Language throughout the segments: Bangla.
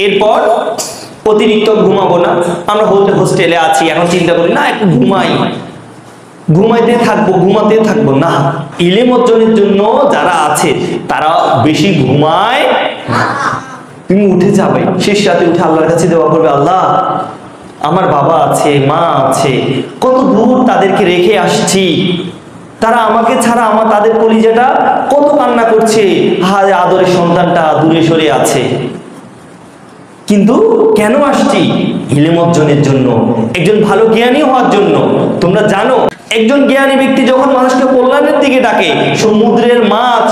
এরপর অতিরিক্ত ঘুমাবো না, আমরা হোস্টেলে আছি, এখন চিন্তা করি না একটু ঘুমাই, ঘুমাইতে থাকবো, ঘুমাতে থাকবো না। ইলম অর্জনের জন্য যারা আছে তারা বেশি ঘুমায়। তুমি উঠে যাবে, শেষ রাতে উঠে আল্লাহর কাছে দোয়া করবে, আল্লাহ আমার বাবা আছে, মা আছে, কত দূর তাদেরকে রেখে আসছি, তারা আমাকে ছাড়া আমার তাদের কলিজাটা কত কান্না করছে, হায় আদরের সন্তানটা দূরে সরে আছে, কিন্তু কেন আসছি? ইলম অর্জনের জন্য, একজন ভালো জ্ঞানী হওয়ার জন্য। তোমরা জানো একজন জ্ঞানী ব্যক্তি যখন মানুষকে কল্যাণের দিকে ডাকে, সমুদ্রের মাছ,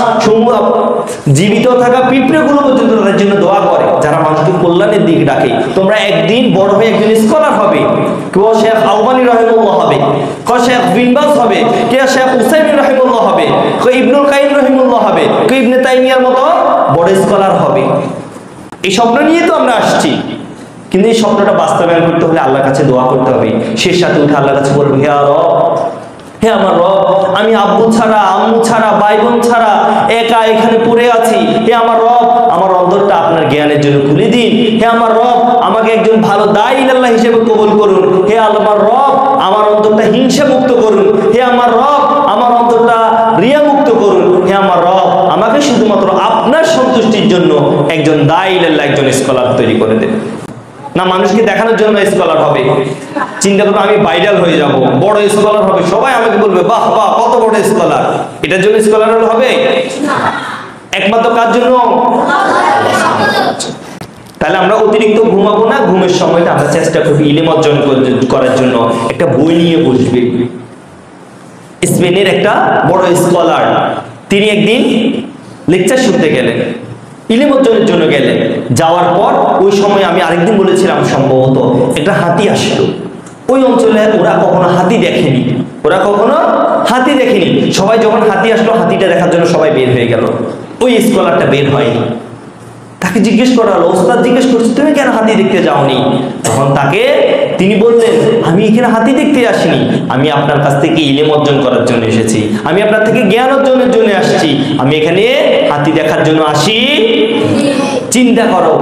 জীবিত থাকা পিঁপড়েগুলো পর্যন্ত তাদের জন্য দোয়া করে, যারা মানুষকে কল্যাণের দিকে ডাকে। তোমরা একদিন বড় হয়ে একজন স্কলার হবে, কেউ শেখ আলবানী রাহিমাহুল্লাহ হবে, কেউ শেখ বিন বাজ হবে, কেউ শেখ উসাইমিন রাহিমাহুল্লাহ হবে, কেউ ইবনুল কাইয়িম রাহিমাহুল্লাহ হবে, কেউ ইবনে তাইমিয়ার মতো বড় স্কলার হবে। এই স্বপ্ন নিয়ে তো আমরা আসছি, কিন্তু এই স্বপ্নটা বাস্তবায়ন করতে হলে আল্লাহর কাছে দোয়া করতে হবে। শেষ রাতে উঠে আল্লাহর কাছে বলবো, হে রব, হে আমার রব, আমি আব্বু ছাড়া, আম্মু ছাড়া, ভাই বোন ছাড়া একা এখানে পড়ে আছি। হে আমার রব, আমার অন্তরটা আপনার জ্ঞানের জন্য খুলে দিন। হে আমার রব, আমাকে একজন ভালো দাঈ ইলাল্লাহ হিসেবে কবুল করুন। হে আমার রব, আমার অন্তরটা হিংসা মুক্ত করুন। হে আমার রব, আমার অন্তরটা রিয়া মুক্ত করুন। হে আমার রব, আমাকে শুধুমাত্র আপনার সন্তুষ্টির জন্য একজন দাঈ ইলাল্লাহ, একজন স্কলার তৈরি করে দেন। না মানুষকে দেখানোর জন্য স্কলার হবে, চিন্তা করবো আমি ভাইরাল হয়ে যাব, বড় স্কলার হবে, সবাই আমাকে বলবে বাহ বাহ কত বড় স্কলার। এটার জন্য স্কলার হবে? একমাত্র কার জন্য? তাহলে আমরা অতিরিক্ত ঘুমাবো না, ঘুমের সময়টা আমরা চেষ্টা করবি ইলম অর্জন করার জন্য। একটা বই নিয়ে বসবে। স্পেনের একটা বড় স্কলার, তিনি একদিন লেকচার শুনতে গেলেন, ইলম অর্জনের জন্য গেলেন। যাওয়ার পর ওই সময় আমি আরেকদিন বলেছিলাম সম্ভবত একটা হাতি আসলো। ওই অঞ্চলে ওরা কখনো হাতি দেখেনি, ওরা কখনো হাতি দেখেনি। সবাই যখন হাতি আসলো, হাতিটা দেখার জন্য সবাই বের হয়ে গেল, ওই স্কলারটা বের হয়নি। তাকে জিজ্ঞেস করা হলো, ওস্তাদ জিজ্ঞেস করছে তুমি কেন হাতি দেখতে যাওনি? তখন তিনি বললেন, আমি এখানে হাতি দেখতে আসিনি, আমি আপনার কাছ থেকে ইলম অর্জন করার জন্য এসেছি, আমি আপনার থেকে জ্ঞান অর্জনের জন্য আসছি, আমি এখানে হাতি দেখার জন্য আসি। চিন্তা করো,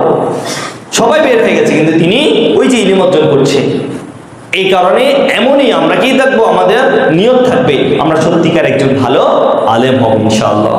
সবাই বের হয়ে গেছে, কিন্তু তিনি ওই যে ইলম অর্জন করছে। এই কারণে এমনই আমরা কি থাকবো, আমাদের নিয়ত থাকবে আমরা সত্যিকার একজন ভালো আলেম হব ইনশাআল্লাহ।